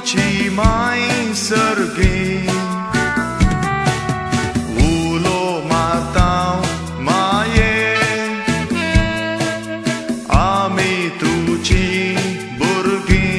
आमची माय सर्गी उलो मारता माये आमी तुची भुरगी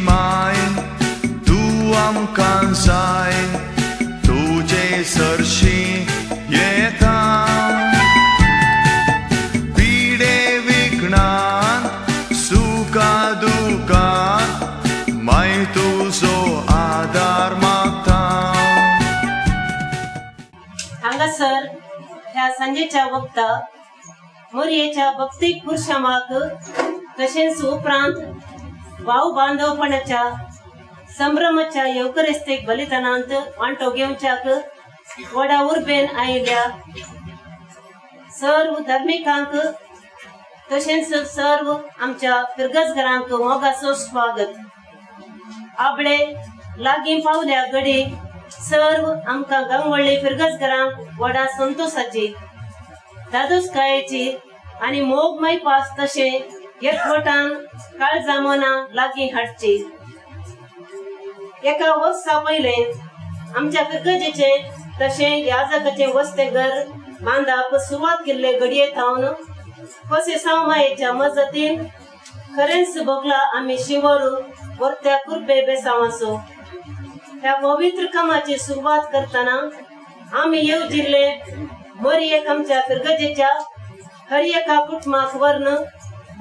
माय तू आमकां जाय तुजे सरशी येता पिडे विघ्नान सुखा दुखान माय तुजो आदार मागता हांगासर ह्या संजेच्या वक्ता मोरयेच्या भक्तीक पुरुषामाक तशेंच उपरांत भाव बांधवपणाच्या संभ्रमाच्या येवकरेस्तेक बलिदानांत वांटो घेवच्याक व्हडा उर्बेन आयिल्ल्या सर्व धर्मिकांक तशेंच सर्व आमच्या फिरगजगरांक मोगाचो स्वागत. आपले लागीं पावल्या घडी सर्व आमकां गांवडली फिरगजगरांक व्हडा संतोषाची दादोसकायेची आनी मोग मैपास तशें एकवटान काळजा मना लागीं हाडची. एका वर्सा पयले आमच्या फिरगजेचे तशें याजकाचे वस्ते घर बांदप सुरवात केल्ले घडये थावन कसे सावमायेच्या मजतीन खरेंच भोगला आमी शिवरू वर्त्या कुर्बे बेसावाचो. ह्या पवित्र कामाची सुरवात करतना आमी येवजिल्ले मोरयेक आमच्या फिरगजेच्या हर एका कुटुंबाक वर्ण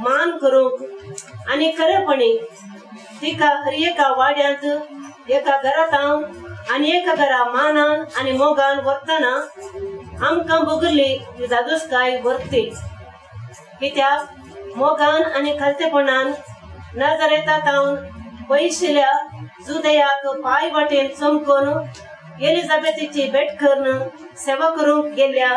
मान करूंक आनी खरेपणी तिका हर एका वाड्यांत एका घरात आनी एका घरा मानान आनी मोगान वरतना आमकां भोगली जादोसकाय वर्ती. कित्याक मोगान आनी खालतेपणान नाजारेतांत पयशिल्ल्या जुदयाक पाय वाटेन चमकोन एलिझाबेथीची भेट करून सेवा करूंक गेल्या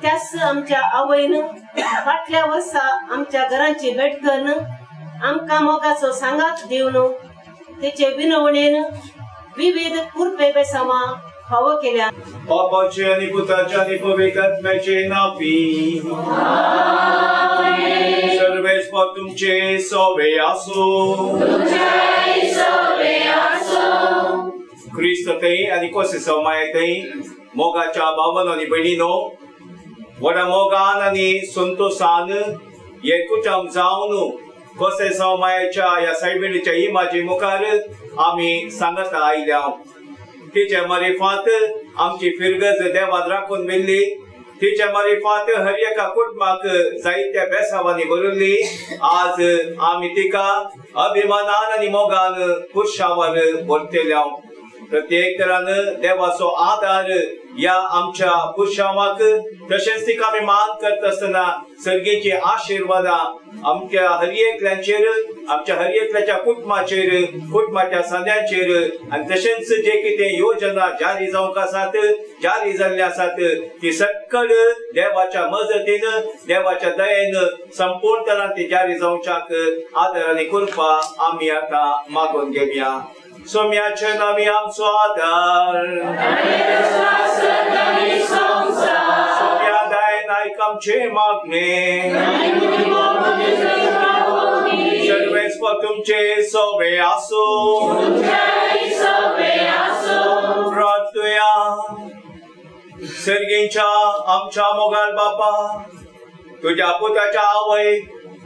त्याच आमच्या आवयन फाटल्या वर्सा आमच्या घरांची भेट करून आमकां मोगाचो सांगात दिवन तिचे विनवणेन विविध कुर्बे बेसावां फावो केल्या. बापाचे आनी पुताचे आनी पवित्र आत्म्याचे नांवी सर्वेस्पर तुमचे सवे आसूं. क्रिस्त थंय आनी कसे सवमाये थंय मोगाच्या भावन आनी भयणीनो व्हडा मोगान आनी संतोषान एकूटाम जावन कसे सवमायेच्या ह्या सायबिणीच्या इमाजी मुखार आमी सांगत आयल्या. तिचे मारिफात आमची फिरगज देवान राखून मेल्ली. तिचे मारिफात हर एका कुटुंबाक जायत्या बेसावांनी भरिल्ली. आज आमी तिका अभिमानान आनी मोगान पुरशावर भरतेल्या. प्रत्येक तरान देवाचो आदार या आमच्या पुरशावाक तशेंच तिका आमी मान करता आसतना सर्गेची आशिर्वादां आमच्या हर एकल्याचेर आमच्या हर एकल्याच्या कुटुंबाचेर कुटुंबाच्या सद्यांचेर आनी तशेंच जे कितें योजना जारी जावंक आसात जारी जाल्ले आसात ती सक्कल देवाच्या मजतीन देवाच्या दयेन संपूर्ण तरान ती जारी जावच्याक आदर आनी कृपा आमी आतां मागून घेवया. सोम्याचे नावी आमचो आदार सोम्या दायन आयक आमचे मागणे सर्वेस्पर तुमचे सवे आसूं. प्रार्थुया. सर्गींच्या आमच्या मोगाल बापा तुझ्या पुताच्या आवय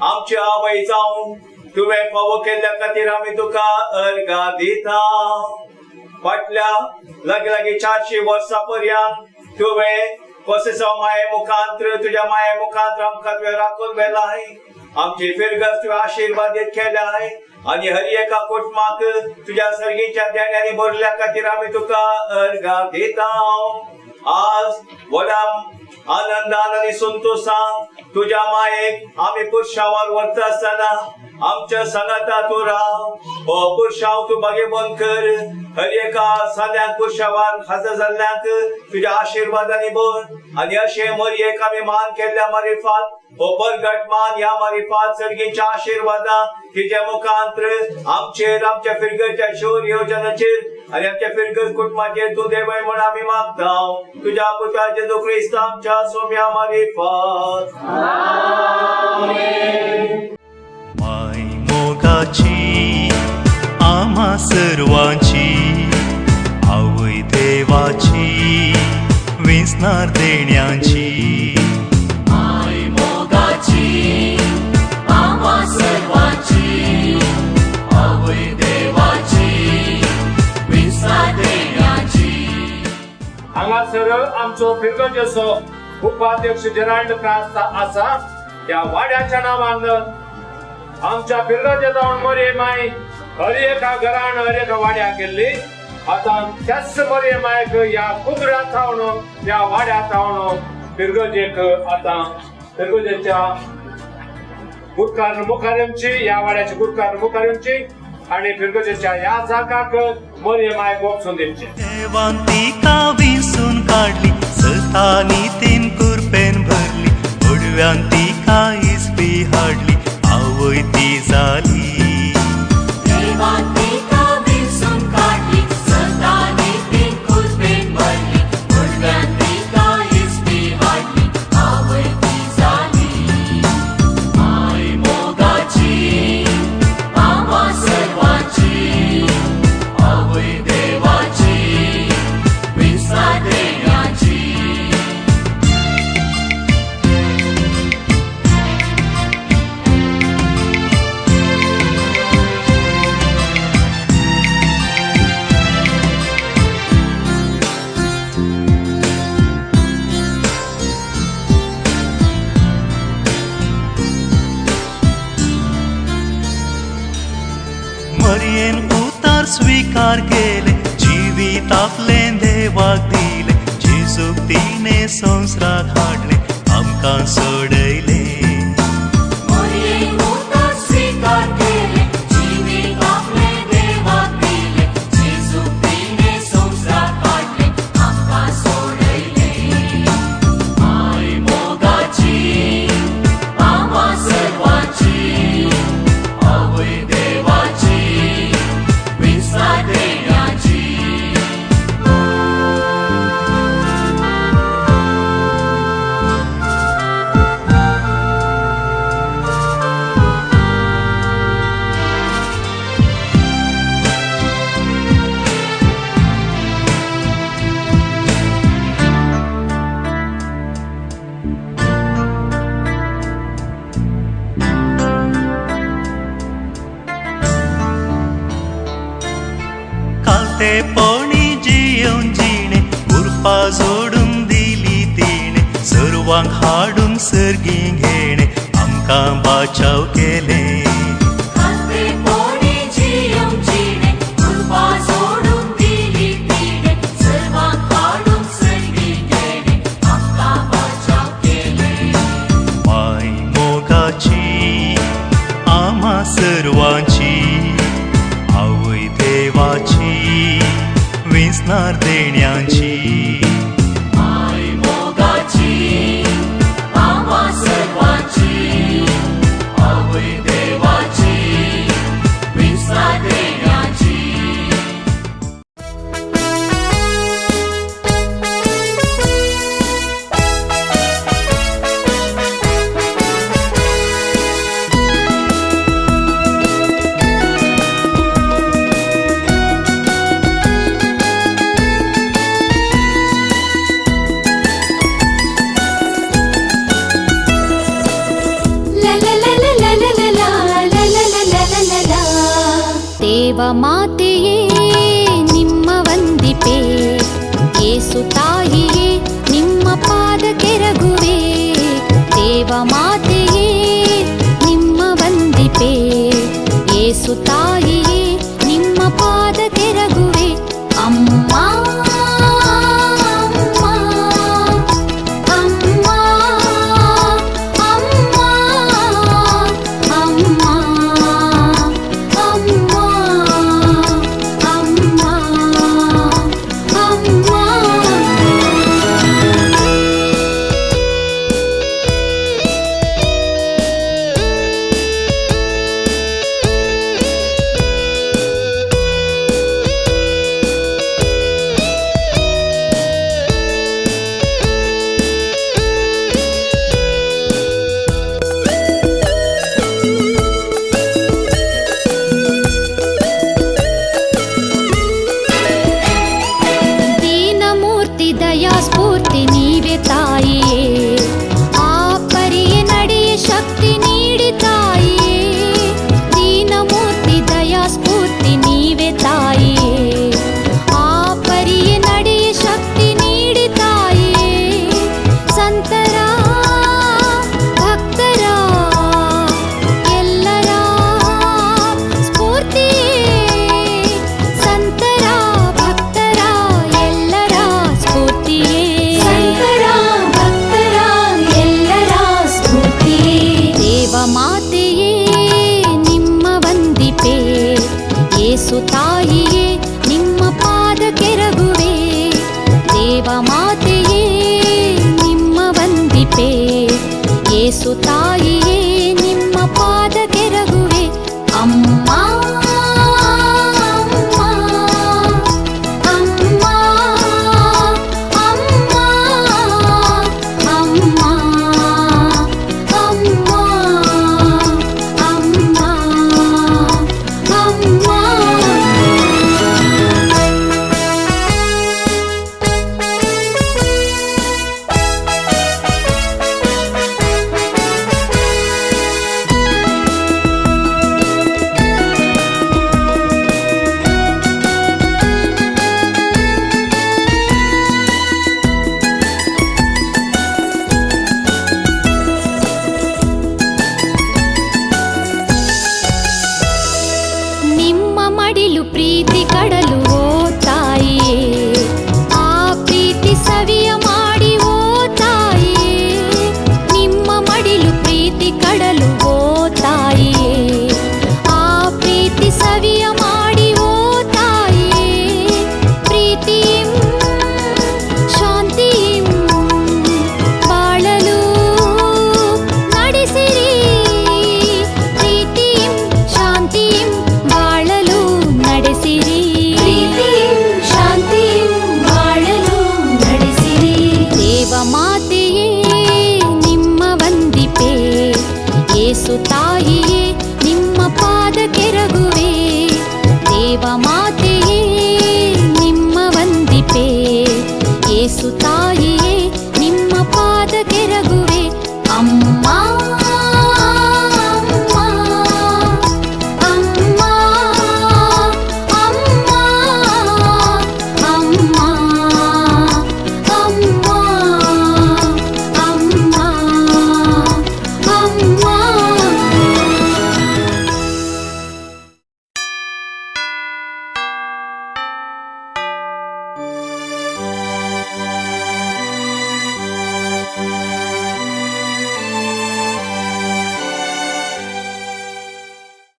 आमची आवय जावन तुवें फावो केल्ल्या खातीर आमी तुका अर्घा दिता. फाटल्या लागीं 400 वर्सां पर्यंत तुवें कसे माये मुखांतर तुझ्या माये मुखांतर आमकां तुवें राखून व्हेलाय. आमची फिरगज तुवें आशिर्वादीत केल्याय आनी हर एका कुटुंबाक तुझ्या सर्गीच्या देण्यानी भरल्या खातीर आमी तुका अर्घा दिता. आज व्हडा आनंदान आणि संतोषान तुझ्या मायेक आम्ही पुरुषावर वर्त असताना आमच्या संगता तू राव. हो पुरुषाव तू बघे बंद कर. हर एका सद्यांक पुरुषावर हजर जाल्ल्यांक तुझ्या आशीर्वादाने बोल आणि अशे मरयेक आम्ही मान केल्ल्या मारिफात हो परगट मान या मारिफात सर्गीच्या आशीर्वादा तिच्या मुखांतर आमचेर आमच्या फिरगरच्या शोर योजनाचेर आणि आमच्या फिरगत कुटुंबाचेर तू देवय म्हणून आम्ही मागताव. तुझ्या पुत्रा जेजू ख्रिस्त आमच्या सोम्या मारिफात. माय मोगाची आम्हा सर्वांची आवय देवाची वेसणार देण्याची. माय मोगाची आम्हा सर्वांची आवय देवाची वेसणार देण्याची. हांगासर आमचो फिरगजेचो उपाध्यक्ष जेराल्ड कास्त आसा. त्या वाड्याच्या नावान आमच्या फिरगजे जावन मरे माय हर एका घरान हर एका वाड्या गेल्ली. आता त्याच मरे मायक या कुदऱ्या थावन या वाड्या थावन फिरगजेक आता फिरगजेच्या गुरकार मुखारमची या वाड्याच्या गुरकार मुखारमची आणि फिरगजेच्या या जागाक मरे माय गोपसून दिवचे. देवान तिका विंसून काढली सतानी तीन कुरपेन भरली. उडव्यान तिका इस्पी हाडली आवय ती जाली. देवान तिका विंसून काढली सतानी तीन कुरपेन भरली. उडव्यान तिका इस्पी हाडली आवय ती जाली. माय मोगाची आम्हा सर्वांची आवय देवाची वेसणार देण्याची. मरियेन उतार स्वीकार केले जीवित आपले देवाक दिले. जेजूक तिने संवसारात हाडले आमकां सोडयले. मरियेन उतार स्वीकार केले जीवित आपले देवाक दिले. जेजूक तिने संवसारात हाडले आमकां सोडयले. माय मोगाची आम्हा सर्वांची आवय देवाची वेसणार देण्याची. कालतेपणी जियोन जिणे उरपा जोडून दिली तिणे. सर्वांक हाडून सर्गी घेणे आमकां बाचाव केले. कालतेपणी जियोन जिणे उरपा जोडून दिली तिणे. सर्वांक हाडून सर्गी घेणे आमकां बाचाव केले. माय मोगाची आम्हा सर्वांची आवय देवाची वेसणार देण्याची. माय मोगाची आम्हा सर्वांची आवय देवाची वेसणार देण्याची. ದೇವ ಮಾತೆಯೇ ನಿಮ್ಮ ವಂದಿಪೆ. ಯೇಸು ತಾಯಿಯೇ ನಿಮ್ಮ ಪಾದ ಕೆರಗುವೆ. ದೇವ ಮಾತೆಯೇ ನಿಮ್ಮ ವಂದಿಪೆ. ಯೇಸು ತಾಯಿಯೇ ನಿಮ್ಮ ಪಾದ ಕೆರಗುವೆ. ಅಮ್ಮ ಅಮ್ಮ ಅಮ್ಮ ಏಸು ತಾಯಿಯೇ ನಿಮ್ಮ ಪಾದ ಕೆರಗುವೆ ಅಮ್ಮ ಅಮ್ಮ ಅಮ್ಮ ಅಮ್ಮ ಅಮ್ಮ ಅಮ್ಮ ಅಮ್ಮ ನಿಮ್ಮ ಮಡಿಲು ಪ್ರೀತಿ ಕಡಲು ಓ ತಾಯಿಯೇ ಆ ಪ್ರೀತಿ ಸವಿಯ ಮಾಡಿ ಓ ತಾಯಿಯೇ ನಿಮ್ಮ ಮಡಿಲು ಪ್ರೀತಿ ಕಡಲು ಓ ತಾಯಿಯೇ ಆ ಪ್ರೀತಿ ಸವಿಯ ಮಾಡಿ ಓ ತಾಯಿಯೇ ಪ್ರೀತಿಂ ಶಾಂತಿಂ ಬಾಳಲು ನಡೆಸಿರಿ ಪ್ರೀತಿಂ ಶಾಂತಿಂ ಬಾಳಲು ನಡೆಸಿರಿ ಪ್ರೀತಿಂ ಶಾಂತಿಂ ಬಾಳಲು ನಡೆಸಿರಿ ದೇವ ಮಾತೆಯೇ ನಿಮ್ಮ ವಂದಿಪೆ ಏಸು ತಾಯಿಯೇ ನಿಮ್ಮ ಪಾದ ಕೆರಗುವೆ ದೇವ ಮಾತೆಯೇ ನಿಮ್ಮ ವಂದಿಪೆ ಏಸು ತಾಯಿಯೇ ನಿಮ್ಮ ಪಾದ ಕೆರಗುವೆ ಅಮ್ಮ